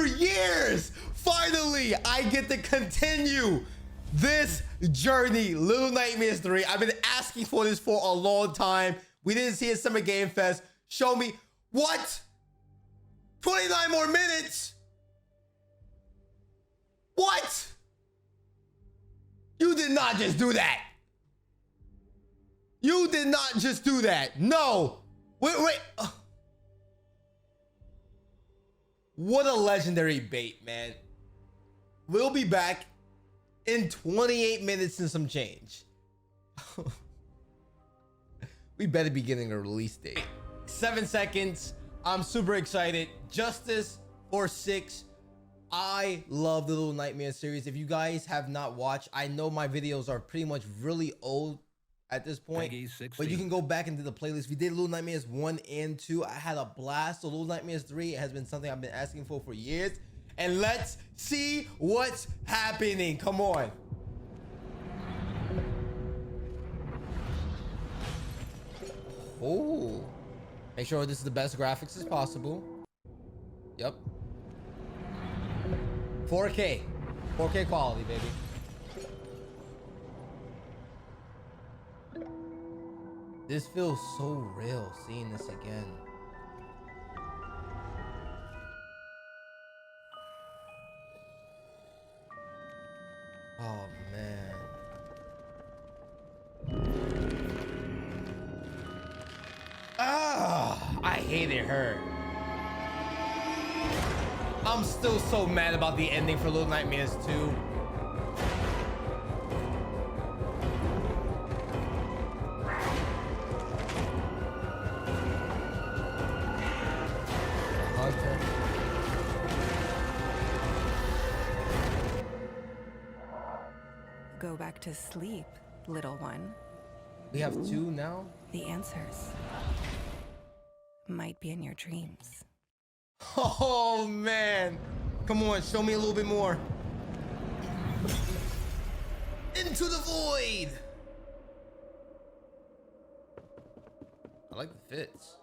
After years, finally, I get to continue this journey, Little Nightmares 3. I've been asking for this for a long time. We didn't see it at Summer Game Fest. Show me what? 29 more minutes? What? You did not just do that. You did not just do that. No. Wait. What a legendary bait, man. We'll be back in 28 minutes and some change. We better be getting a release date. 7 seconds. I'm super excited. Justice for 6. I love the Little Nightmares series. If you guys have not watched, I know my videos are pretty much really old at this point, but you can go back into the playlist. We did Little Nightmares 1 and 2. I had a blast. So Little Nightmares 3 has been something I've been asking for years. And let's see what's happening. Come on. Oh, make sure this is the best graphics as possible. Yep. 4K quality, baby. This feels so real seeing this again. Oh man. I hated her. I'm still so mad about the ending for Little Nightmares 2. Go back to sleep, little one. We have 2 now? The answers might be in your dreams. Oh man. Come on, show me a little bit more. Into the void. I like the fits.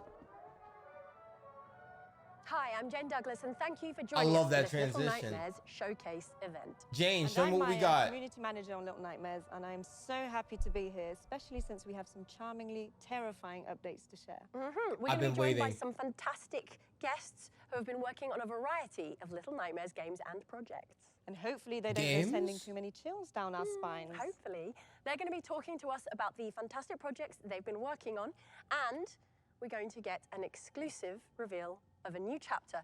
Hi, I'm Jane Douglas, and thank you for joining I love us that for this Little transition. Nightmares showcase event. Jane, show me what we got. I'm community manager on Little Nightmares, and I'm so happy to be here, especially since we have some charmingly terrifying updates to share. We're going to be joined by some fantastic guests who have been working on a variety of Little Nightmares games and projects. And hopefully they don't go sending too many chills down our spines. Hopefully. They're going to be talking to us about the fantastic projects they've been working on, and we're going to get an exclusive reveal of a new chapter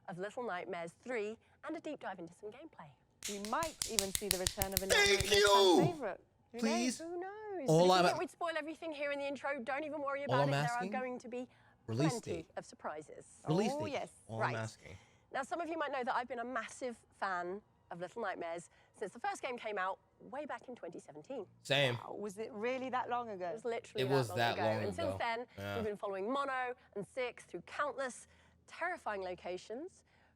of Little Nightmares 3 and a deep dive into some gameplay. We might even see the return of a Thank Nightmares you! favorite. Please. Who knows? All But if you think we'd spoil everything here in the intro, don't even worry about it. There are going to be plenty of surprises. Release Oh, date. yes. All Right. I'm asking. Now, some of you might know that I've been a massive fan of Little Nightmares since the first game came out way back in 2017. Same. Wow, was it really that long ago? It was literally It was that long And ago. since then, Yeah. we've been following Mono and 6 through countless terrifying locations,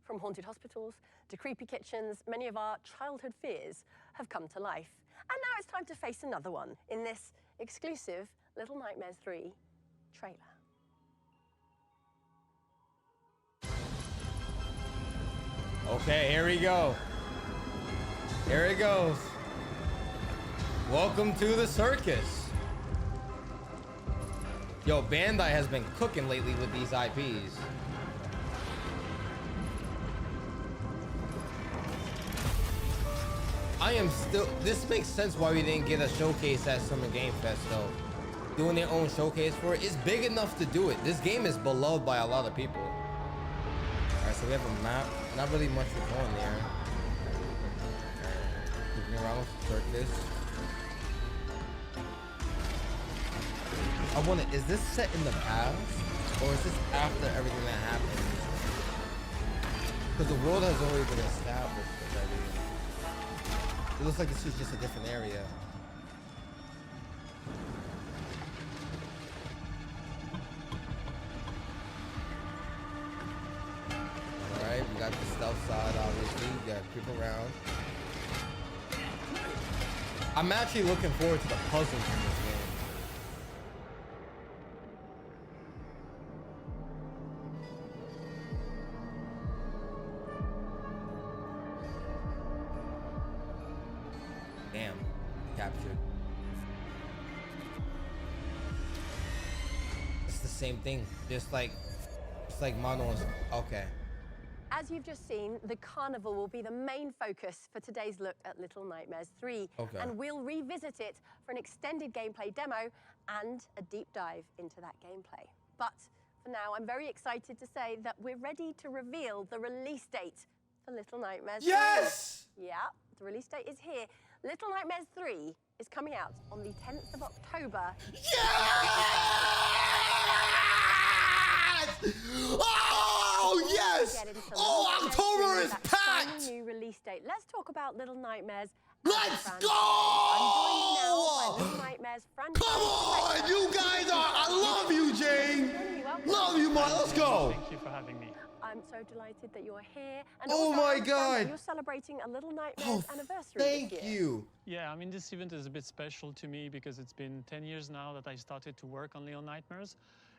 from haunted hospitals to creepy kitchens. Many of our childhood fears have come to life. And now it's time to face another one in this exclusive Little Nightmares 3 trailer. Okay, here we go. Here it goes. Welcome to the circus. Yo, Bandai has been cooking lately with these IPs. I am still, this makes sense why we didn't get a showcase at Summer Game Fest though. Doing their own showcase for it is big enough to do it. This game is beloved by a lot of people. All right, so we have a map. Not really much to go in there. Moving around with the circus. I wonder, is this set in the past? Or is this after everything that happened? Because the world has already been established already. It looks like this is just a different area. Alright, we got the stealth side, obviously. We got creep around. I'm actually looking forward to the puzzles in this game. captured. It's the same thing. Just like mono. Okay. As you've just seen, the carnival will be the main focus for today's look at Little Nightmares 3. Okay. And we'll revisit it for an extended gameplay demo and a deep dive into that gameplay. But for now, I'm very excited to say that we're ready to reveal the release date for Little Nightmares 3. Yes! Yeah, the release date is here. Little Nightmares 3 is coming out on the 10th of October. Yes! Oh, yes! Oh, October is packed! New release date. Let's talk about Little Nightmares. Let's go! I'm joined now by Little Nightmares franchise. Come on, you guys are. I love you, Jane. Love you, man. Let's go. Thank you for having me. I'm so delighted that you're here. And Oh also, my I understand that God. You're celebrating a Little Nightmares Oh, anniversary thank this year. you. Yeah, I mean, this event is a bit special to me because it's been 10 years now that I started to work on Little Nightmares.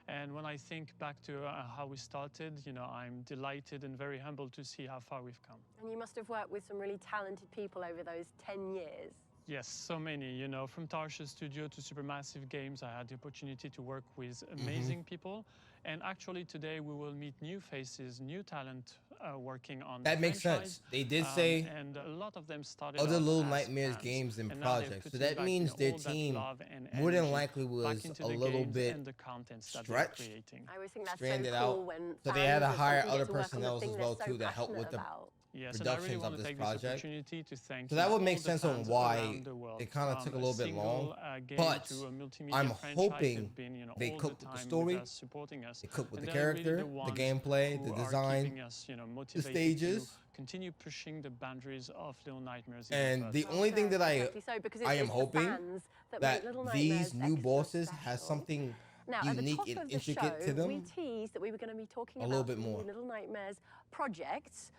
And when I think back to how we started, you know, I'm delighted and very humbled to see how far we've come. And you must have worked with some really talented people over those 10 years. Yes, so many, you know, from Tarsha Studio to Supermassive Games, I had the opportunity to work with amazing people. And actually today we will meet new faces, new talent working on That the makes franchise. sense. They did say and a lot of them started other off Little as Nightmares fans, games and and now they're projects. So putting that back, means you know, their all that team love and more than energy likely was back into a the little games bit and the contents that stretched. they're creating. I always think that's Stranded so out. cool when So they had to fans of hire something other get to work on the personnel thing as they're well so too to help with passionate the about. Yes, and I really productions want of to this take project. this opportunity to thank So that would all make the sense on fans why around the world, it kinda from took a little bit single, long, game but to a multimedia I'm franchise. hoping They've been, you know, they all cooked the with the time story, with us, supporting us. they cooked with And the they're really character, the ones gameplay, who the are design, keeping us, you know, the motivated stages. to continue pushing the boundaries of Little Nightmares. And the even only thing that Exactly so, because I am it's the hoping fans that that make Little these Nightmares new extra bosses has special. something Now, at the unique top and of the intricate show, to them. we teased that we were going to be talking A about little bit the more. Little Nightmares projects.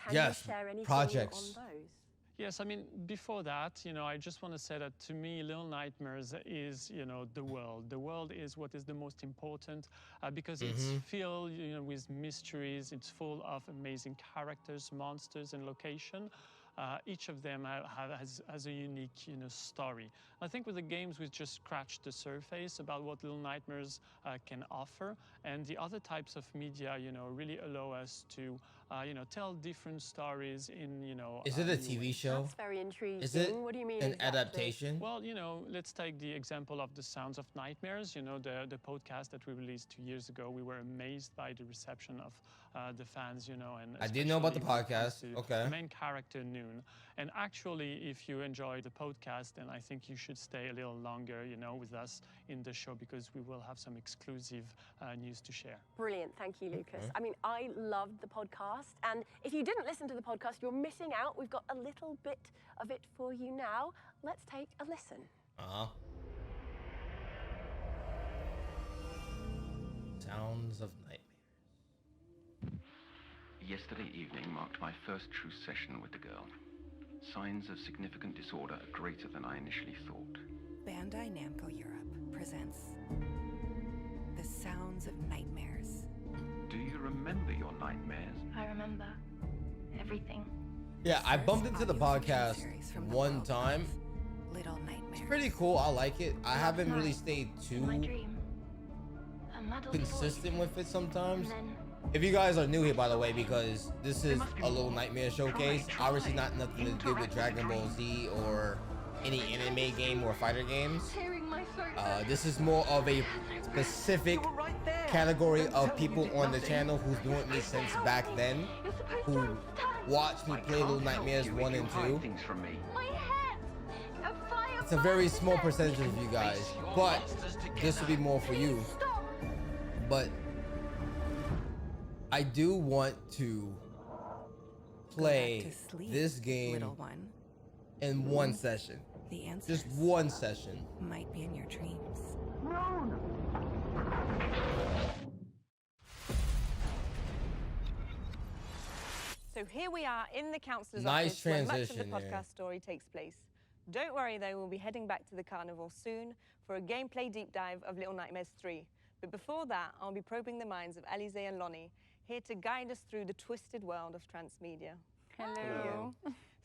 Can Yes, you share anything projects. on those? Yes, I mean, before that, you know, I just want to say that to me, Little Nightmares is, you know, the world. The world is what is the most important because it's filled, you know, with mysteries. It's full of amazing characters, monsters, and location. Each of them has a unique, you know, story. I think with the games, we've just scratched the surface about what Little Nightmares can offer, and the other types of media, you know, really allow us to, you know, tell different stories in, you know. Is it a new TV ways. show? That's very intriguing. Is it What do you mean an exactly? adaptation? Well, you know, let's take the example of the Sounds of Nightmares. You know, the podcast that we released 2 years ago. We were amazed by the reception of the fans. You know, and I did know about the especially when it comes podcast. to Okay. The main character Noon. And actually, if you enjoy the podcast, then I think you should stay a little longer. You know, with us in the show because we will have some exclusive news to share. Brilliant. Thank you, Lucas. I mean, I loved the podcast. And if you didn't listen to the podcast, you're missing out. We've got a little bit of it for you now. Let's take a listen. Sounds of Nightmares. Yesterday evening marked my first true session with the girl. Signs of significant disorder are greater than I initially thought. Bandai Namco Europe presents The Sounds of Nightmares. Do you remember your nightmares? I remember everything. Yeah, I First bumped into the audio fiction podcast series from the one world time. of Little Nightmares. It's pretty cool. I like it. I haven't really night, stayed In my too dream, a muddled consistent voice, with it sometimes. and then If you guys are new here, by the way, because this is a Little Nightmare showcase, obviously not nothing to do with Dragon Ball Z or any anime game or fighter games. tearing my throat. This is more of a specific category of people on the channel who's been with me since back then, You're supposed to who understand. watched me play Little Nightmares 1 and 2. Things from me. My head! A fire It's a very small percentage of you guys, but this will be more for you. Stop! But I do want to play Go back to sleep, this game little one. in one session. The answer Just one session. might be in your dreams. So here we are in the councillor's Nice office where much of the transition there. podcast story takes place. Don't worry though, we'll be heading back to the carnival soon for a gameplay deep dive of Little Nightmares 3. But before that, I'll be probing the minds of Alize and Lonnie, here to guide us through the twisted world of transmedia. Hello.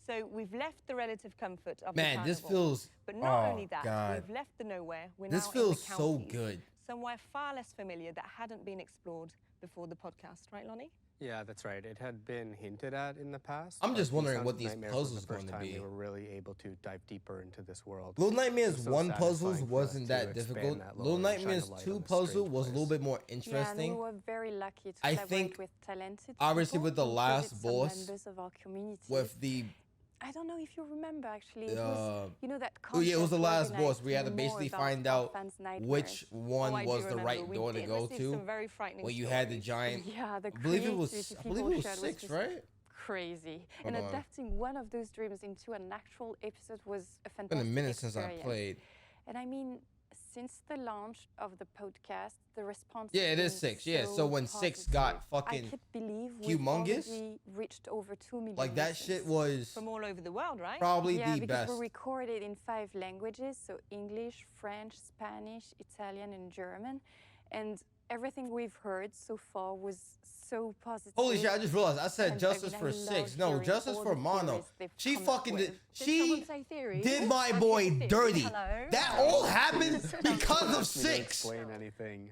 So we've left the relative comfort of Man, the this carnival. feels. But not Oh only that, God. we've left the nowhere. We're This now feels in the so counties, good. somewhere far less familiar that hadn't been explored before the podcast, right, Lonnie? Yeah, that's right. It had been hinted at in the past. I'm just but wondering Sounds what of these Nightmares puzzles was the first going to time be. They were really able to dive deeper into this world. Little Nightmares It's so 1 puzzles satisfying for us wasn't to that expand difficult. that Little lore and shine a Nightmares light 2 on this puzzle strange was a little place. bit more Yeah, and interesting. we were very lucky to I collaborate think, with talented obviously people with the who last included some boss, members of our community. with the I don't know if you remember actually. It was, you know, that oh yeah, it was the contest last boss. We had to organized basically more find about out fans' nightmares. which one I do was the remember. right We door to did go receive to. some very frightening When you had the stories. giant, Yeah, the I believe it was creativity 6, just right? crazy. Hold And on. adapting one of those dreams into an actual episode was a It's fantastic been a minute since I experience. played. And I mean, since the launch of the podcast, the response Yeah, it has is been 6. Yeah, so when 6 got positive. I fucking can't believe we've humongous, already reached over 2 million like that shit listens. was From all over the world, right? probably Yeah, the because best. we recorded in 5 languages, so English, French, Spanish, Italian, and German. And everything we've heard so far was so positive. Holy shit, I just realized I said And justice I for love 6. No, hearing justice all for the Mono. theories they've She come up fucking did. with. Did someone She say theory? did my Okay, boy theory. dirty. Hello. That all happened because of Ask me to 6. Explain anything.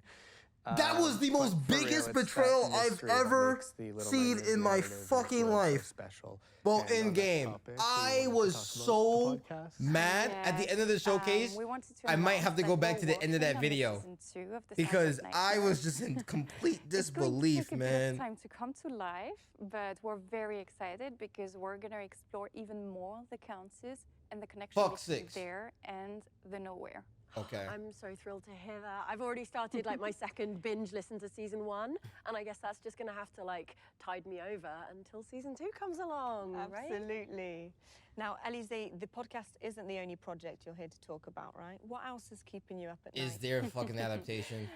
That was the But most for real, biggest it's that betrayal I've mystery that ever makes the Little seen Nightmares in my narrative and fucking world so life. special. Well, And on in that game, topic, I we wanted to was talk so about the podcast. mad at the end of the showcase. We wanted to I might announce have to that go back we're to the end of that working on video season 2 of the Sounds of because I Nightmares. was just in complete It's going to disbelief, take a bit man. of time to come to life, but we're very excited because we're going to explore even more the counties and the connection Fuck between 6. there and the nowhere. Okay. I'm so thrilled to hear that. I've already started like my second binge listen to season 1, and I guess that's just gonna have to like tide me over until season 2 comes along, right? Absolutely. Now, Alize, the podcast isn't the only project you're here to talk about, right? What else is keeping you up at night? Is there a fucking adaptation?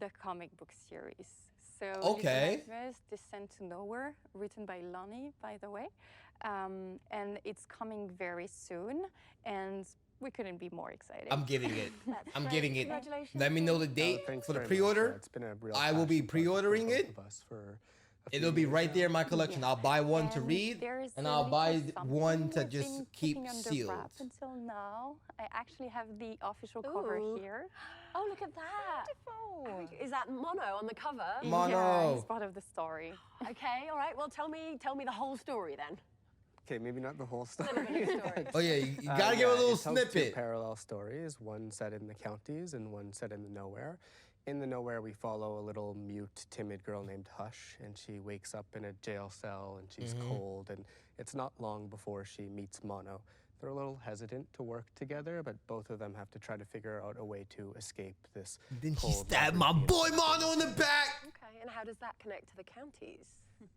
The comic book series. So Okay. Little Nightmares Descent to Nowhere, written by Lonnie, by the way. And it's coming very soon, and we couldn't be more excited. I'm getting it. That's I'm great. getting it. Congratulations. Let me know the Oh, date thanks for the very much. pre-order. Yeah, it's been a real I will be passion project for pre-ordering both it. of us for a few It'll be years right now. there in my collection. I'll buy one to And read, there's and a I'll buy little something one to we've just been keep keeping under sealed. wrap until now. I actually have the official cover Ooh. here. Oh, look at that. Beautiful. Is that Mono on the cover? Yeah, Mono. it's part of the story. Okay, all right. Well, tell me the whole story then. Okay, maybe not the whole A little story. bit of story. Oh yeah, you gotta give a little it tells two snippet. parallel stories, one set in the counties and one set in the nowhere. In the nowhere, we follow a little mute, timid girl named Hush, and she wakes up in a jail cell and she's cold, and it's not long before she meets Mono. They're a little hesitant to work together, but both of them have to try to figure out a way to escape this Then she cold stabbed my labyrinth. boy Mono in the back. Okay, and how does that connect to the counties?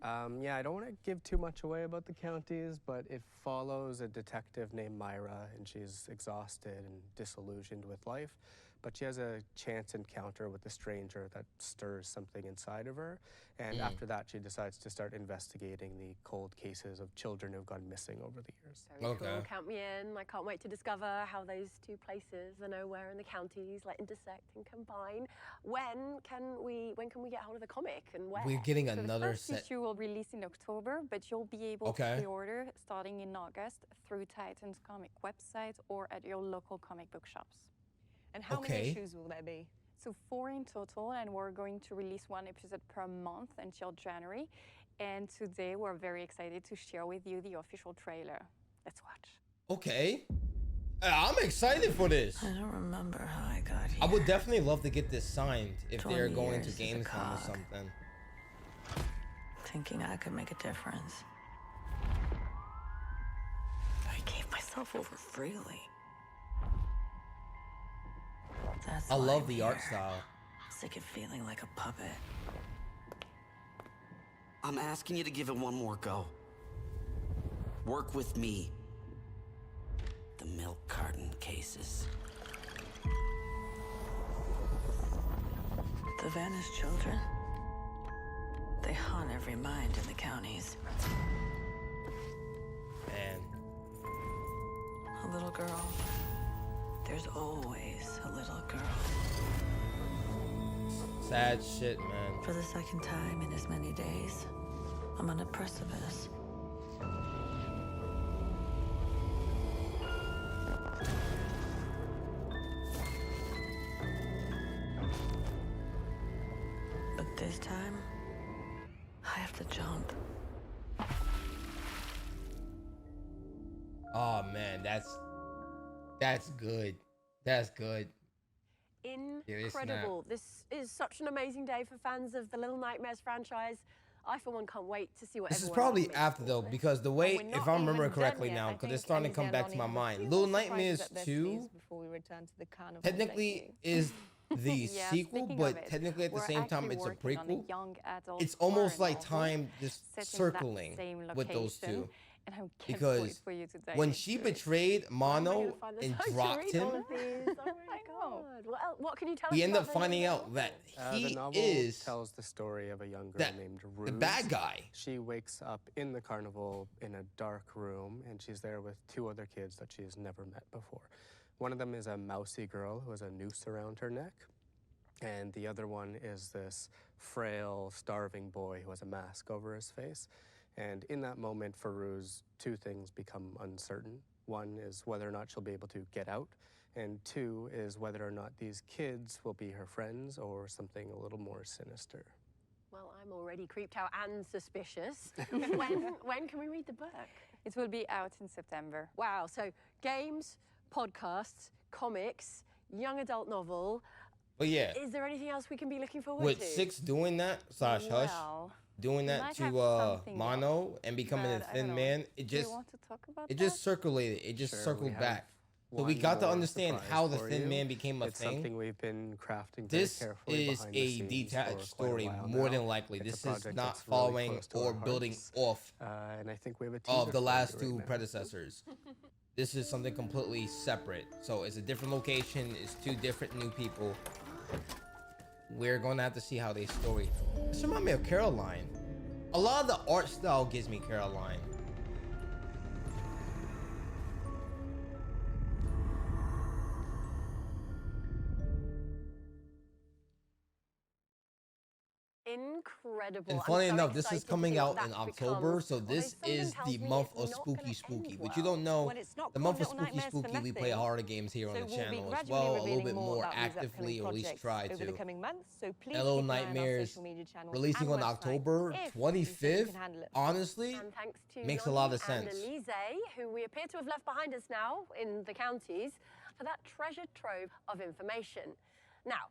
Yeah, I don't want to give too much away about the counties, but it follows a detective named Myra, and she's exhausted and disillusioned with life. But she has a chance encounter with a stranger that stirs something inside of her. And after that, she decides to start investigating the cold cases of children who've gone missing over the years. Very Okay. cool. Count me in. I can't wait to discover how those two places, the nowhere and the counties, like intersect and combine. When can we get hold of the comic and where? We're getting So the another first set. issue will release in October, but you'll be able Okay. to pre-order starting in August through Titan's comic website or at your local comic book shops. And how Okay. many issues will there be? So 4 in total, and we're going to release 1 episode per month until January. And today we're very excited to share with you the official trailer. Let's watch. Okay. I'm excited for this. I don't remember how I got here. I would definitely love to get this signed if 20 they're going to years as a Gamescom or cog. something. Thinking I could make a difference. I gave myself over freely. That's I why love I'm the art here. style. Sick of feeling like a puppet. I'm asking you to give it one more go. Work with me. The milk carton cases. The vanished children. They haunt every mind in the counties. Man. A little girl. There's always a little girl. Sad shit, man. For the second time in as many days, I'm on a precipice. this time, I have to jump. Oh man, that's good. That's good. Incredible. This is such an amazing day for fans of the Little Nightmares franchise. I, for one, can't wait to see what This is everyone probably else makes after of though, this. because the way, we're if not I remember even correctly done yet. now, I because think it's starting to Alice come and back to my Lonnie have a mind. few Little more surprises Nightmares up their 2 sleeves before we return to the carnival, technically don't you? is the Yeah, sequel, speaking but of it, technically at the we're same time actually it's a working on prequel. young adult It's almost horror like novel time just set in that circling same with those location, two. and I can't wait Because for you to dive when into she it. betrayed Where am I Mono gonna find the and time to dropped read him, all of these? Oh my I know. God. What can you tell us we end about up the finding novel? out that The he novel is tells the story of a young girl that named Ruse. the bad guy. She wakes up in the carnival in a dark room, and she's there with two other kids that she's never met before. One of them is a mousy girl who has a noose around her neck, and the other one is this frail, starving boy who has a mask over his face. And in that moment, for Ruse, two things become uncertain. One is whether or not she'll be able to get out, and two is whether or not these kids will be her friends or something a little more sinister. Well, I'm already creeped out and suspicious. when can we read the book? It will be out in September. Wow, so games, podcasts, comics, young adult novel. But yeah, Is there anything else we can be looking forward with to? 6 doing that, Hush, Well, doing we that might have to something Mono and becoming a but I thin don't know. man, it Do you just want to talk about it that? just circulated. It just Sure, we circled have back. So we one got to more understand surprise how the for Thin you. Man became a It's thing. something we've been crafting very This carefully is behind the a scenes detached for quite a story, while more now. than likely. It's a This is project not that's really following close to or our building hearts. off And I think we have a teaser of the for last you two right now. predecessors. This is something completely separate. So it's a different location. It's 2 different new people. We're going to have to see how they story. This reminds me of Caroline. A lot of the art style gives me Caroline. Incredible. And I'm funny so enough, this is excited to coming see what out in that October, becomes. so this Although is something the tells me month it's of not Spooky gonna Spooky. end What you well. don't know, Well, it's not the called month of Little Spooky Nightmares for Spooky, we play nothing. horror games here on So the we'll be channel as gradually well, a little revealing bit more more about these actively, upcoming or at least projects try over the to. coming months. So please Hello keep an eye on our Nightmares social media channels releasing and on website October if you think you 25th, can handle it. honestly, And thanks to makes a Lonnie lot of and sense. Elise, who we appear to have left behind us now in the counties, for that treasure trove of information. Now,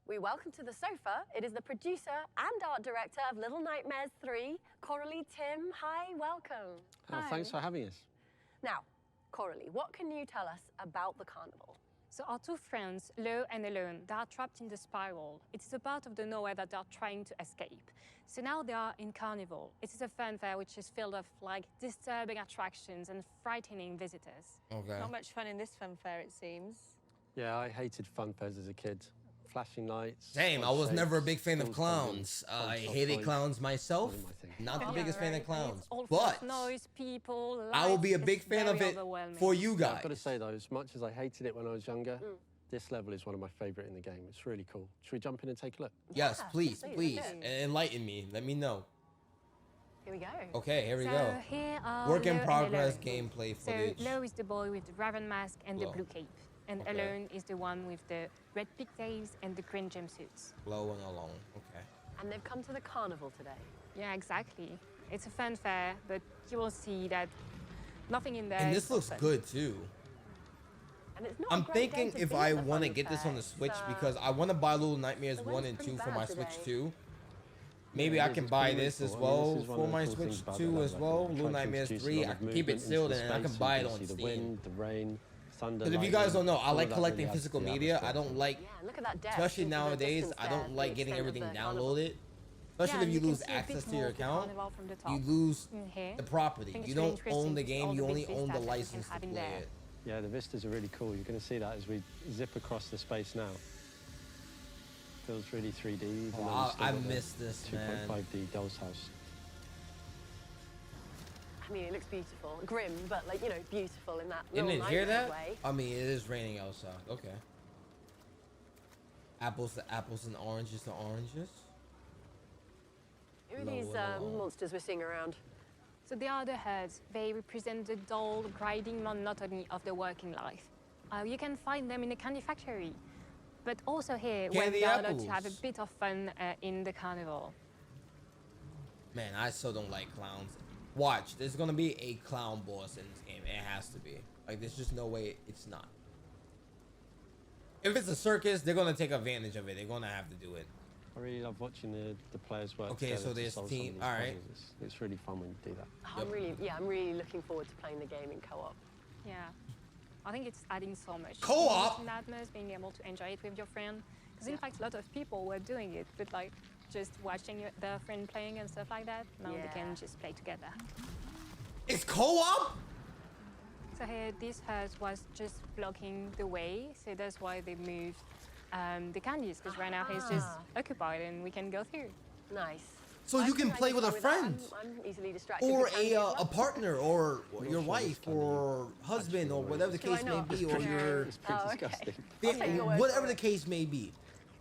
we welcome to the sofa. It is the producer and art director of Little Nightmares 3, Coralie Tim. Hi, welcome. Thanks for having us. Now, Coralie, what can you tell us about the carnival? So our 2 friends, Lo and Alone, they are trapped in the spiral. It is a part of the nowhere that they are trying to escape. So now they are in Carnival. It is a fun fair which is filled with like disturbing attractions and frightening visitors. Okay. Not much fun in this fun fair, it seems. Yeah, I hated fun fairs as a kid. Flashing lights. Same, I odd was never a shapes, big fan of doors closing, clowns. cold I soft hated toys. clowns myself. Wasn't my thing. Not the Yeah, biggest fan right. of clowns, It's all full but of noise, people, I will lights. be a big It's fan of very it overwhelming. for you Yeah, guys. I've got to say though, as much as I hated it when I was younger, this level is one of my favourite in the game. It's really cool. Should we jump in and take a look? Yes, Yeah, please, please, please, let's go. enlighten me. Let me know. Here we go. Okay, here we So go. here are Work Lo in and progress Alone. gameplay So footage. Lo is the boy with the raven mask and Lo. the blue cape. And Okay. Alone is the one with the red pigtails and the green jumpsuits. Low and alone. Okay. And they've come to the carnival today. Yeah, exactly. It's a fun fair, but you will see that nothing in there And is this looks fun. good too. And it's not a I'm great day thinking to if be I at the want to fun get this on the fair. Switch It's, because I want to buy Little Nightmares the 1 and wind's 2 for pretty my bad Switch today. 2. Maybe Yeah, I it is. can It's buy been really this as cool. I mean, well this is one for of the my cool Switch things about 2 the as level. well. It Little tries to Nightmares introduce a 3, lot I of can keep it movement into sealed the and I can space. buy You it can on see the Steam. wind, the rain, thunder, Because if you lightning, guys don't know, I all like of that collecting really adds to physical the media. I atmosphere. don't like, Yeah, and look at that depth especially into the nowadays, distance I there, don't the like getting extent of everything the carnival. downloaded. Especially Yeah, if and you can lose see a bit access to more your of the account, carnival from the you top. lose In here. the property. I think You it's really don't own the interesting, game, all you the only big own the vistas that you can license to have in play there. it. Yeah, the vistas are really cool. You're going to see that as we zip across the space now. Feels really 3D. even though Oh, you still I got the miss this, man. 2.5D Doll's House. I mean, it looks beautiful. Grim, but like, you know, beautiful in that You little didn't hear nightmare that? way. I mean, it is raining outside. Okay. Apples to apples and oranges to oranges. Who are Low these and alone. monsters we're seeing around? So they are the herds. They represent the dull, grinding monotony of the working life. You can find them in a candy factory. But also here, when Candy they are allowed to have a apples. bit of fun in the carnival. Man, I still don't like clowns. Watch, there's gonna be a clown boss in this game. It has to be. Like, there's just no way it's not. If it's a circus, they're gonna take advantage of it. They're gonna have to do it. I really love watching the players work Okay, together so to there's solve some of team- these alright. puzzles. It's really fun when you do that. I'm really looking forward to playing the game in co-op. Yeah. I think it's adding so much. Co-op? Madness, being able to enjoy it with your friend. Because in fact, a lot of people were doing it, but like just watching their friend playing and stuff like that. Now they can just play together. It's co-op? So here, this house was just blocking the way, so that's why they moved the candies, because right now it's just occupied and we can go through. Nice. So you can play with a friend, I'm easily distracted. or with candy as a well. partner, or your wife, or husband, or whatever the Do I case may not? be, or your It's pretty Oh, okay. disgusting. I'll take your word whatever for the it. case may be.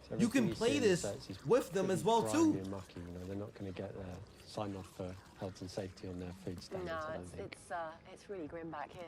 So You can everything play see in the this sets is with them pretty as well, grimy too. and mucky, you know, they're not going to get their sign off for health and safety on their food standards. No, I don't think. it's really grim back here.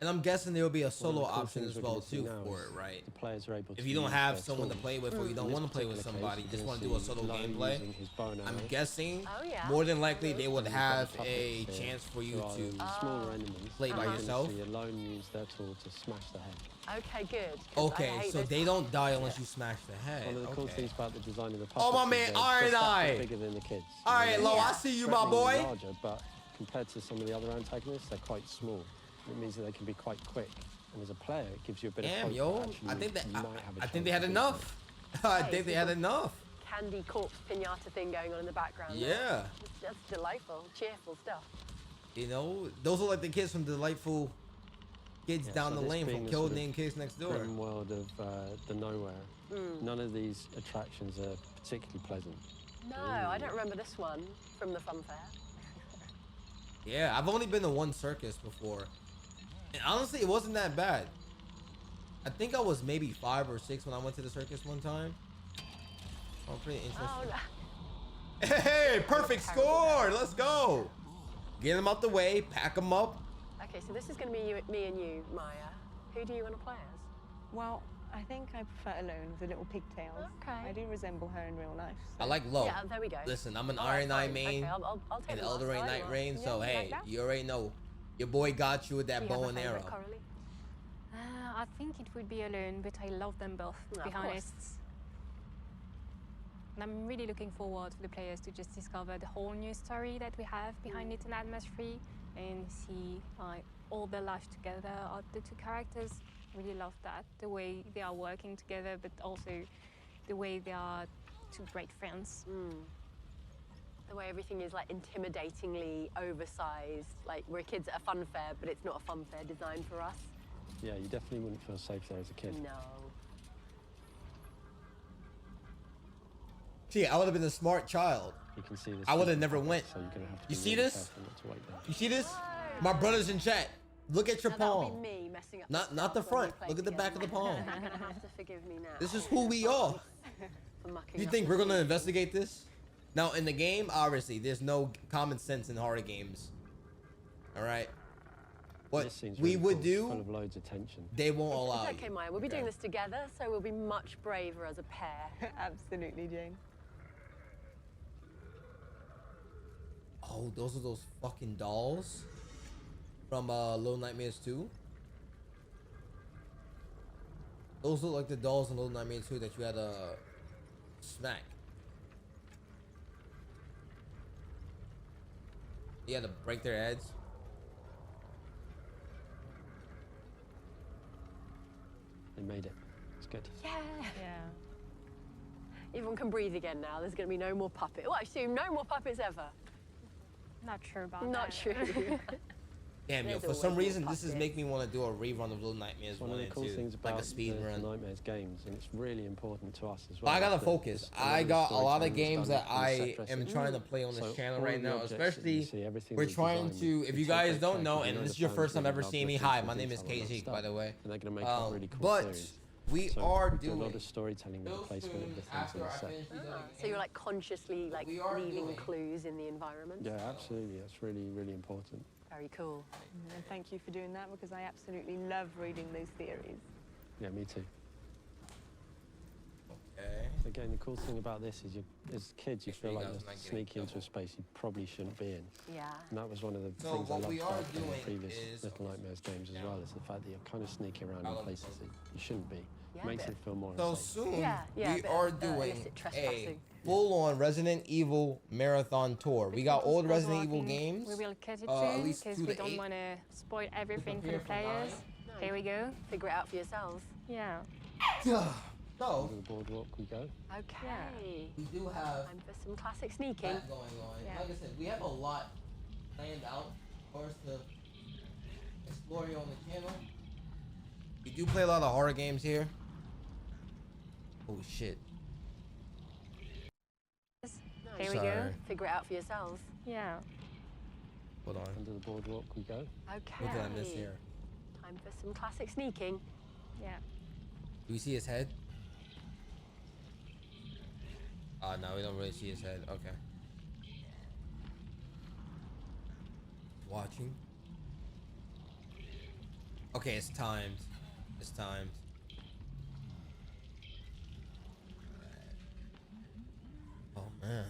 And I'm guessing there will be a One of solo the cool option things as we're well gonna see too now for is it, right? The players are able If to you don't use have their someone to tools. play with, or you In don't this want to play with particular somebody, case, just you're want to gonna do a see solo Lo gameplay, using his bow and I'm arrow. guessing Oh, yeah. more than likely they would And you've got have puppets a here. chance for you Rather to than smaller enemies, play by you're gonna yourself. see Alone use their tool to smash the head. Okay, good. 'cause I Okay, hate so those- they don't die unless you smash the head. One of the cool Okay. things about the design of the puppets Oh, my is man, they're alright, just that alright. bit bigger than the kids. Alright, You know, Lo, they're I see you, my threateningly boy. larger, but compared to some of the other antagonists, they're quite small. It means that they can be quite quick. And as a player, it gives you a bit Damn, of hope yo, that actually I think that you might have a I think they chance had to beat enough. I Hey, think they had people- enough. Candy corpse pinata thing going on in the background. there. Yeah. It's just delightful, cheerful stuff. You know, those are like the kids from Delightful Kids Yeah, Down so the this Lane being from the Killed sort of Name Kids Next Door. grim world of the nowhere. None of these attractions are particularly pleasant. No, I don't remember this one from the fun fair. Yeah, I've only been to one circus before. And honestly, it wasn't that bad. I think I was maybe 5 or 6 when I went to the circus one time. Oh, pretty interesting. Oh, no. Hey, perfect score! Let's go! Get them out the way, pack them up. Okay, so this is going to be me and you, Maya. Who do you want to play as? Well, I think I prefer Alone with the little pigtails. Okay. I do resemble her in real life. I like Low. Yeah, there we go. Listen, I'm an All right, Iron Knight fine. main Okay, I'll take and the Elder last Ring side, Knight well. Rain, so Yeah, you hey, like that? you already know. Your boy got you with that Do you bow have a and favourite, arrow. Coralie? I think it would be Alone, but I love them both, to Of be course. honest. And I'm really looking forward for the players to just discover the whole new story that we have behind it in Nightmares 3 and see like all their life together of the two characters. Really love that, the way they are working together, but also the way they are two great friends. The way everything is like intimidatingly oversized. Like we're kids at a fun fair, but it's not a fun fair designed for us. Yeah, you definitely wouldn't feel safe there as a kid. No. See, I would have been a smart child. You can see this. I would've big never puppet, went. So you're gonna have to You be see really this? careful not to wait there. You see this? My brother's in chat. Look at your Now that'll palm. be me messing up. Not the stuff when we front. play Look at the back of the together. palm. You're gonna have to forgive me now. This is who we are. For mucking You up think the we're gonna scene. investigate this? Now, in the game, obviously, there's no common sense in horror games. All right. What This scene's we really would cool. It's full do, of loads of tension. they won't allow It's okay, you. Maya. We'll be doing Okay. this together, so we'll be much braver as a pair. Absolutely, Jane. Oh, those are those fucking dolls from Little Nightmares 2. Those look like the dolls in Little Nightmares 2 that you had to smack. You had to break their heads. They made it. It's good. Yeah. Yeah. Everyone can breathe again now. There's going to be no more puppets. Well, I assume no more puppets ever. Not sure about Not that. true. Damn, yo, There's for always some more reason, this is puppets. making me want to do a rerun of Little Nightmares One 1 of the and cool 2. things about Like a speed the run. Nightmares games, and it's really important to us as But well. I gotta is that focus. a lot I of the got a lot of storytelling is games done that in I set dressing. am trying to play on this So channel all right of the now, objects that you especially see, everything we're we trying design, to, we if you take guys great don't care know, 'cause we and know this the is your fans first time really ever love seeing me, looking hi, for my name is detail on KG, stuff, by the way. and they're gonna make up really cool But series. we So are we do a doing lot of storytelling with the real placement of soon the things after in the I set. finish these other So you're like consciously like We are leaving doing- clues in the environment. Yeah, absolutely. That's really, really important. Very cool. And thank you for doing that because I absolutely love reading those theories. Yeah, me too. Again, the cool thing about this is, as kids, you feel like guys you're not getting sneaking into a space you probably shouldn't be in. Yeah. And that was one of the So things I what loved we are about playing the doing previous is- Little Nightmares games as well, is the fact that you're kind of sneaking around in places that you shouldn't be. Yeah, Makes bit it feel more So unsafe. soon, Yeah, a we bit are of, doing illicit a trespassing. full-on Resident Evil marathon tour. We got all the Resident Evil games. We will cut it at soon least because 2 we to don't 8. want to spoil everything for Here the for 9. players. Here we go. Figure it out for yourselves. Yeah. So To the boardwalk we go. Okay. we do have Time for some classic sneaking. that going on. Yeah. Like I said, we have a lot planned out for us to explore here on the channel. We do play a lot of horror games here. Oh shit. Here we go. Sorry. Figure it out for yourselves. Yeah. Hold on. Under the boardwalk we go. Okay. What did I miss here? Time for some classic sneaking. Yeah. Do we see his head? Oh no, we don't really see his head. Okay. Watching. Okay, it's timed. It's timed. Oh man.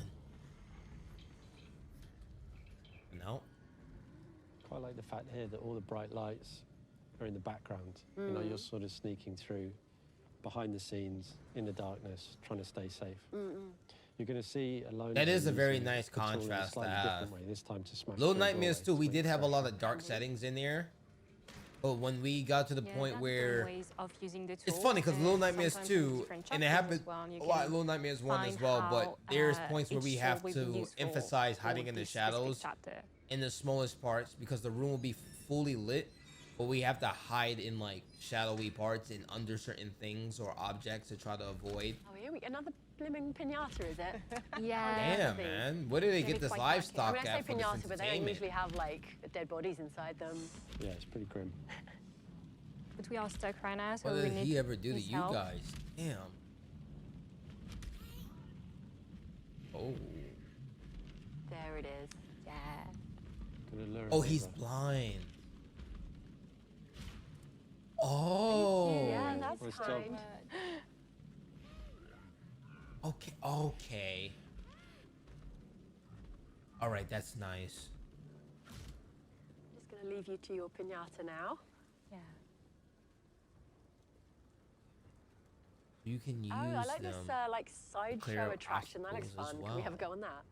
No. Quite like the fact here that all the bright lights are in the background. You know, you're sort of sneaking through behind the scenes in the darkness, trying to stay safe. You're going to see Alone. That is a very using nice the tool in a contrast to slightly have. different way, this time to smash Little through Nightmares doorways 2, to we make did it have a safe. lot of dark settings in there. But when we got to the Yeah, point that's where ways of using the it's tool, funny because Little and Nightmares sometimes in 2, different and it chapters happened as well, you a lot can in Little Nightmares 1 as find well, but how, there's points where each we tool have will be to useful emphasize for hiding in the this specific shadows chapter. in the smallest parts because the room will be fully lit, but we have to hide in like shadowy parts and under certain things or objects to try to avoid. Oh, here we another blimmin' pinata, is it? Yeah. Damn, man. Where did they Maybe get this quite livestock I mean, I at say for this pinata, but they don't entertainment? usually have like dead bodies inside them. Yeah, it's pretty grim. But we are stuck right now, so What we did need he ever do to his you help. guys? Damn. Oh. There it is. Yeah. Gonna lure him Oh, he's over. blind. Oh. Yeah, that's Well, it's kind. done. Okay. Okay. All right, that's nice. Just gonna leave you to your pinata now. Yeah. You can use Oh, I like them. this like sideshow clear attraction. That looks obstacles as fun. Can we have a well. go on that?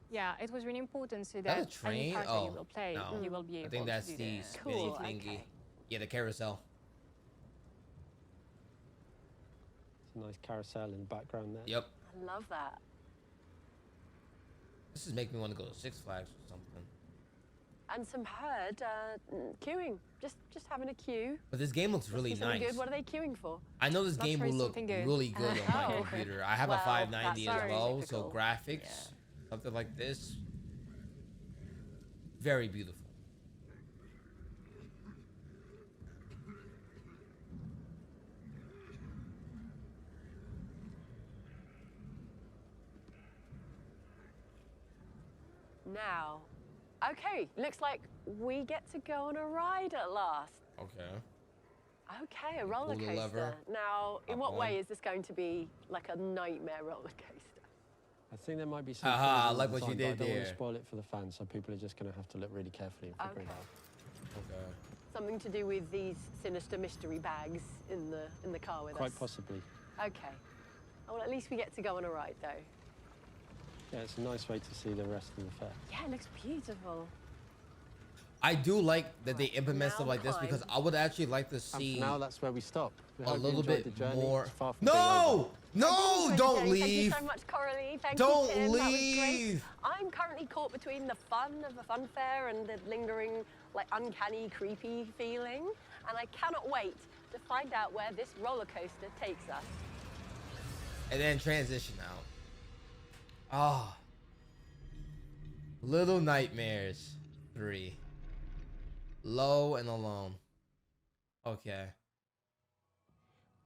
Yeah, it was really important so Is that that a any train? character Oh, you will play, no. you will be able I think that's to do the the spinny Cool, thingy. okay. Yeah, the carousel. It's a nice carousel in the background there. Yep. I love that. This is making me want to go to Six Flags or something. And some herd queuing. Just having a queue. But this game looks really See something nice. Good. What are they queuing for? I know this Not game sure will it's look something good. really good on my Oh. computer. I have Well, a 590 that's as very well, typical. so graphics, Yeah. something like this, very beautiful. Now, okay, looks like we get to go on a ride at last. Okay. Okay, a roller pull the coaster. lever, Now, in up what on. way is this going to be like a nightmare roller coaster? I think there might be some. Haha, things in like the what you design, did but I don't want there. to spoil it for the fans, so people are just going to have to look really carefully and figure it Okay. out. Okay. Something to do with these sinister mystery bags in the car with Quite us. possibly. Okay. Oh, well, at least we get to go on a ride, though. Yeah, it's a nice way to see the rest of the fair. Yeah, it looks beautiful. I do like that they implement now stuff like this climb. because I would actually like to And see for now, that's where we stop. We a hope you little enjoyed bit the journey. more. It's far from being over. No! No! Enjoyed Don't the journey. leave! Thank you so much, Coralie. Thank Don't you, Tim. That was great. leave! I'm currently caught between the fun of the fun fair and the lingering, like, uncanny, creepy feeling. And I cannot wait to find out where this roller coaster takes us. And then transition out. Ah. Little Nightmares 3. Low and Alone. Okay.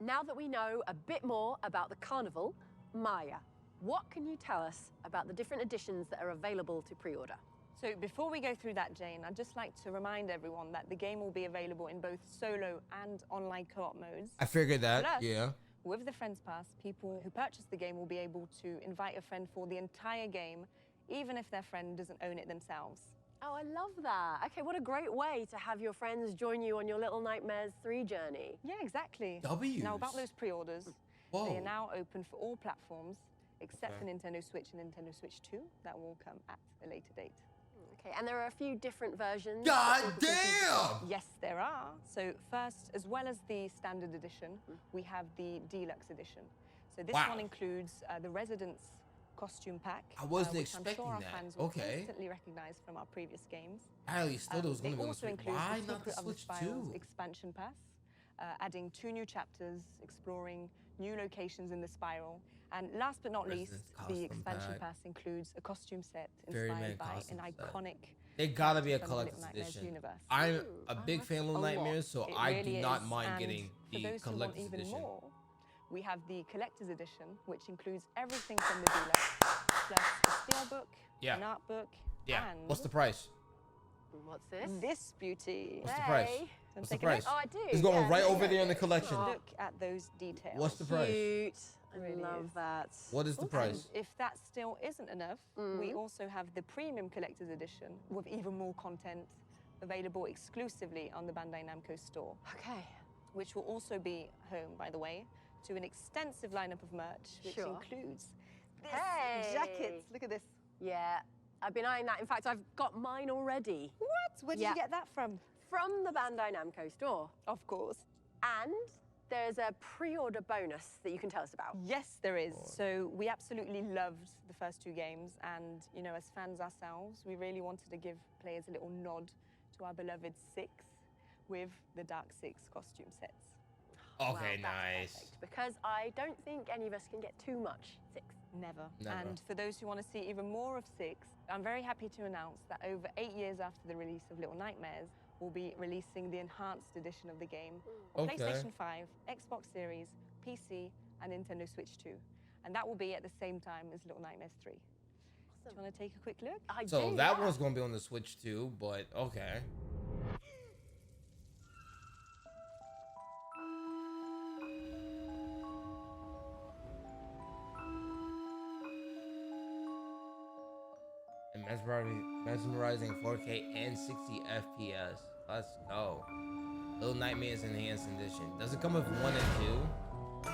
Now that we know a bit more about the carnival, Maya, what can you tell us about the different editions that are available to pre-order? So before we go through that, Jane, I'd just like to remind everyone that the game will be available in both solo and online co-op modes. I figured that, Plus, yeah. With the Friends Pass, people who purchase the game will be able to invite a friend for the entire game, even if their friend doesn't own it themselves. Oh, I love that. Okay, what a great way to have your friends join you on your Little Nightmares 3 journey. Yeah, exactly. W's. Now, about those pre-orders, Whoa. they are now open for all platforms, except for Nintendo Switch and Nintendo Switch 2. That will come at a later date. Okay, and there are a few different versions. God damn! Yes, there are. So first, as well as the standard edition, we have the deluxe edition. So this one includes the Residence costume pack. I wasn't which expecting I'm sure that. our fans will Okay. instantly recognize from our previous games. I still was going to It be on the also Switch. includes Why the not the Secret of the Switch Spirals 2? expansion pass, adding 2 new chapters, exploring new locations in the spiral. And last but not least, Residence the costume expansion pack. pass includes a costume set Very inspired many by an costume set. iconic. It gotta be a from the Little collector's Nightmares edition. universe. I'm a big fan of Little A lot. Nightmares, so It I really do not is. mind And getting for the those who want collector's even edition. more, we have the collector's edition, which includes everything from the deluxe, plus a steelbook, an art book, and What's the price? What's this? this beauty. What's the price? Hey. What's the Take a look. price? Oh, I do. It's going yeah, right yeah, over yeah, there in the yeah. collection. Look at those details. What's the price? Cute. I Really love is. that. What is the price? And if that still isn't enough, we also have the premium collector's edition with even more content available exclusively on the Bandai Namco store, Okay. which will also be home, by the way, to an extensive lineup of merch, which Sure. includes this Hey. jackets. Look at this. Yeah, I've been eyeing that. In fact, I've got mine already. What? Where did Yeah. you get that from? From the Bandai Namco store. Of course. And there's a pre-order bonus that you can tell us about. Yes, there is. So we absolutely loved the first 2 games, and you know, as fans ourselves, we really wanted to give players a little nod to our beloved 6 with the Dark 6 costume sets. Okay, Well, that's nice. perfect, because I don't think any of us can get too much 6. Never. Never. And for those who want to see even more of 6, I'm very happy to announce that over 8 years after the release of Little Nightmares, we'll be releasing the enhanced edition of the game on Okay. PlayStation 5, Xbox Series, PC, and Nintendo Switch 2. And that will be at the same time as Little Nightmares 3. Do you want to take a quick look? I So do, that yeah. one's going to be on the Switch too, but okay. And mesmerizing 4K and 60 FPS. Let's go. Little Nightmares Enhanced Edition. Does it come with 1 and 2?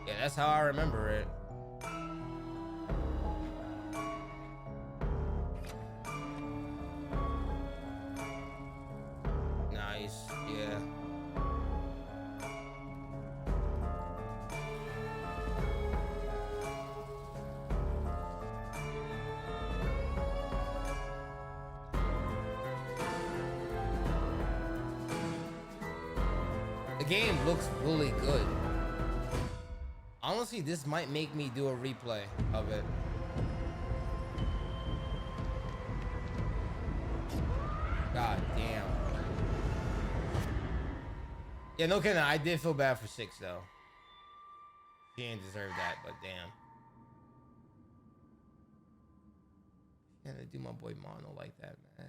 Yeah, that's how I remember it. Nice, yeah. The game looks really good. Honestly, this might make me do a replay of it. God damn. Yeah, no kidding. I did feel bad for 6 though. She didn't deserve that, but damn. Can't do my boy Mono like that, man.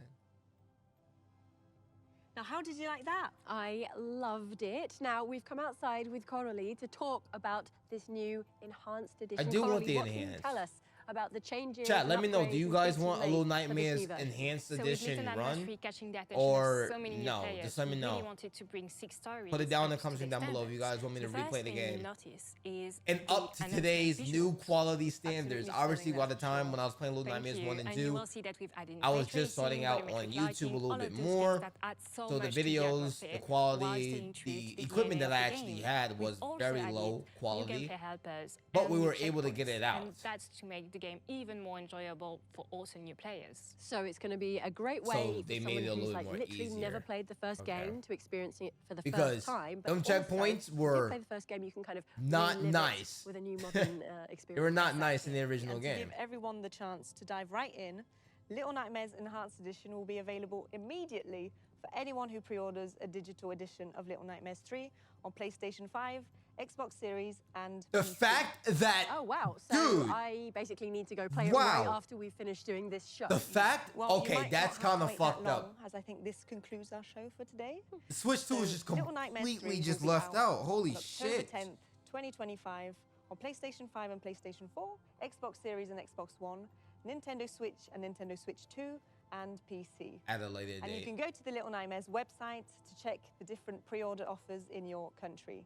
Now, how did you like that? I loved it. Now, we've come outside with Coralie to talk about this new enhanced edition. I do want Coralie, the what can you enhanced. tell us about the changes? Chat, and let me know. Do upgrades you and guys features want a made Little for this Nightmares new version? Enhanced So with Edition Little Nightmares run? 3 catching the attention Or of so many new no? players, Just let me we know. really wanted to bring 6 stories. Put it down in the up to comment section down below if you guys want me to the replay first the thing game. you'll notice is And the up to enhanced today's new visuals. quality standards. Absolutely Obviously, stunning, by the that's time sure. when I was playing Little Thank Nightmares you. 1 and you 2, will see that we've added I was ray just tracing, starting out on volumetric YouTube a lighting, little all bit of those more. things that add so So the much to videos, atmosphere, the while quality, staying true to the equipment that DNA I of the actually game. had We've was also very added low new quality. gameplay helpers But we and were new able to get it checkpoints, out. And that's to make the game even more enjoyable for also new players. So it's going to be a great So way they for made someone it a who's little like more literally never easier. played the first Okay. game to experiencing it for the Because first time. But them also, checkpoints if you were did play the first game, you can kind of not relive it nice. with a new modern experience. They were not nice in the original And to game. give everyone the chance to dive right in, Little Nightmares Enhanced Edition will be available immediately for anyone who pre-orders a digital edition of Little Nightmares 3 on PlayStation 5, Xbox Series, and The PC. fact that Oh, wow. So Dude. I basically need to go play it Wow. right after we finish doing this show. the fact Well, you okay, might that's not have kind to of wait that fucked up. long, as I think this concludes our show for today. Switch 2 is So, just Little Nightmares 3 completely will just be left out. Holy on October shit. 10th, 2025 on PlayStation 5 and PlayStation 4, Xbox Series and Xbox One, Nintendo Switch and Nintendo Switch 2, and PC. At a later And you date. can go to the Little Nightmares website to check the different pre-order offers in your country.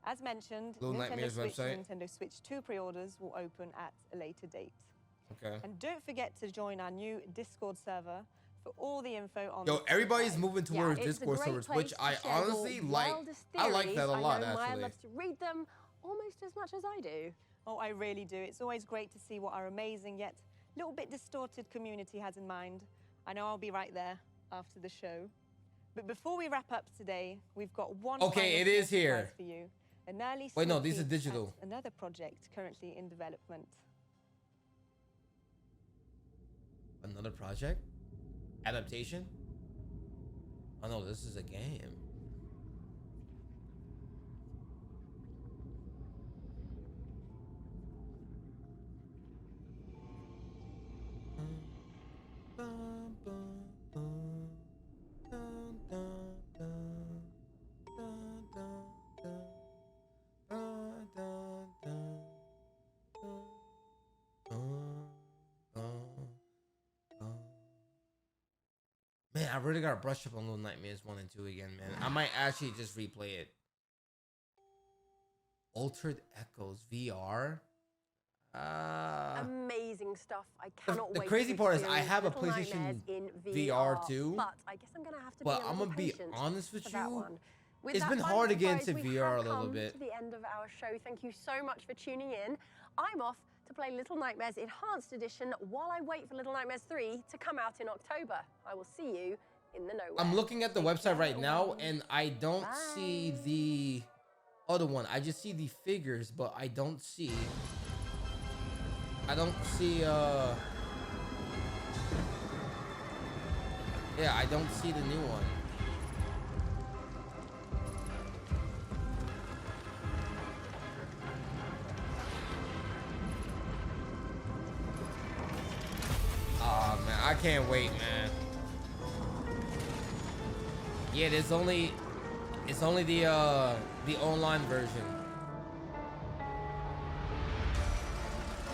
As mentioned, Little Nintendo Nightmares Switch website. and Nintendo Switch 2 pre-orders will open at a later date. Okay. And don't forget to join our new Discord server for all the info on Yo, this everybody's website. moving towards it's a Discord great servers, place which to I share honestly your like. wildest I like that a theories. lot, I know Maya actually. loves to read them almost as much as I do. Oh, I really do. It's always great to see what our amazing yet little bit distorted community has in mind. I know I'll be right there after the show. But before we wrap up today, we've got one Okay, final it is small here. surprise for you. An early Wait, no, sneak these are peek digital. at another project currently in development. Another project? Adaptation? Oh no, this is a game. Man, I really gotta brush up on Little Nightmares 1 and 2 again, man. I might actually just replay it. Altered Echoes VR. Amazing stuff. I cannot the wait. crazy to part is I experience have a Little Nightmares PlayStation in VR too, But I guess I'm gonna have to but be a I'm little gonna be patient honest with for that you, one. With it's that been final hard to get surprise, into we VR a have little come bit. To the end of our show. Thank you so much for tuning in. I'm off to play Little Nightmares Enhanced Edition while I wait for Little Nightmares 3 to come out in October. I will see you in the nowhere. I'm looking at the website right now and I don't see the other one. I just see the figures, but I don't see yeah, I don't see the new one. Oh man, I can't wait, man. Yeah, it's only the online version.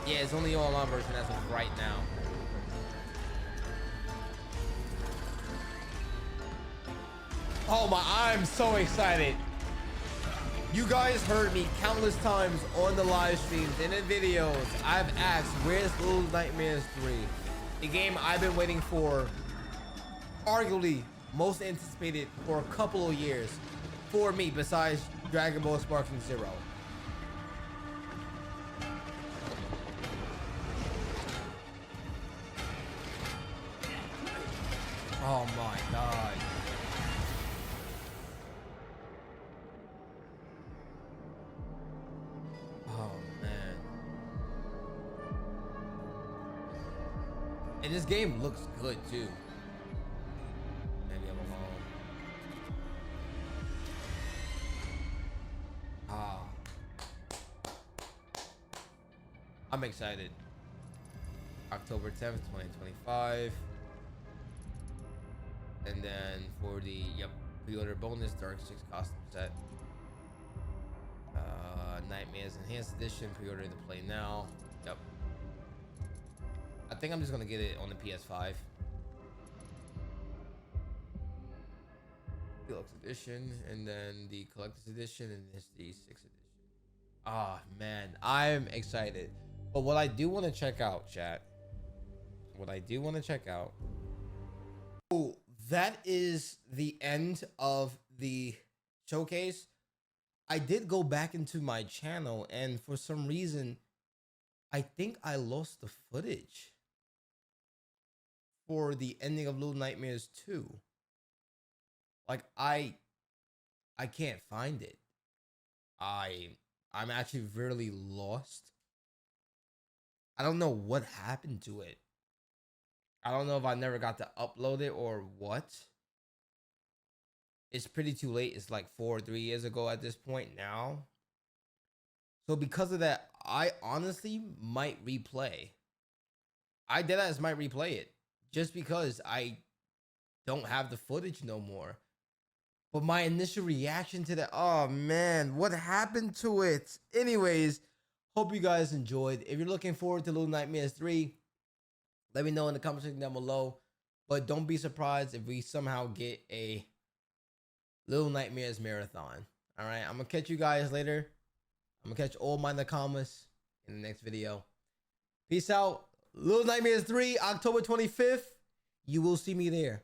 Yeah, it's only the online version as of right now. Oh my, I'm so excited. You guys heard me countless times on the live streams and in videos. I've asked, where's Little Nightmares 3? The game I've been waiting for, arguably most anticipated for a couple of years for me, besides Dragon Ball Sparking Zero. Oh my god. Oh man. And this game looks good too. Maybe I'm alone. Ah. I'm excited. October 10th, 2025. And then for the pre-order bonus, Dark 6 costume set. Nightmares Enhanced Edition, pre-order to play now. Yep. I think I'm just gonna get it on the PS5. Deluxe edition, and then the collector's edition, and this the 6th edition. Ah man, I'm excited. But what I do want to check out, chat. What I do want to check out. Oh, that is the end of the showcase. I did go back into my channel, and for some reason, I think I lost the footage for the ending of Little Nightmares 2. Like I can't find it. I'm actually really lost. I don't know what happened to it. I don't know if I never got to upload it or what. It's pretty too late. It's like 3 years ago at this point now. So because of that, I honestly might replay. I deadass might replay it just because I don't have the footage no more. But my initial reaction to that, oh man, what happened to it? Anyways, hope you guys enjoyed. If you're looking forward to Little Nightmares 3, let me know in the comment section down below. But don't be surprised if we somehow get a Little Nightmares marathon. All right, I'm going to catch you guys later. I'm going to catch all my Nakamas in the next video. Peace out. Little Nightmares 3, October 25th. You will see me there.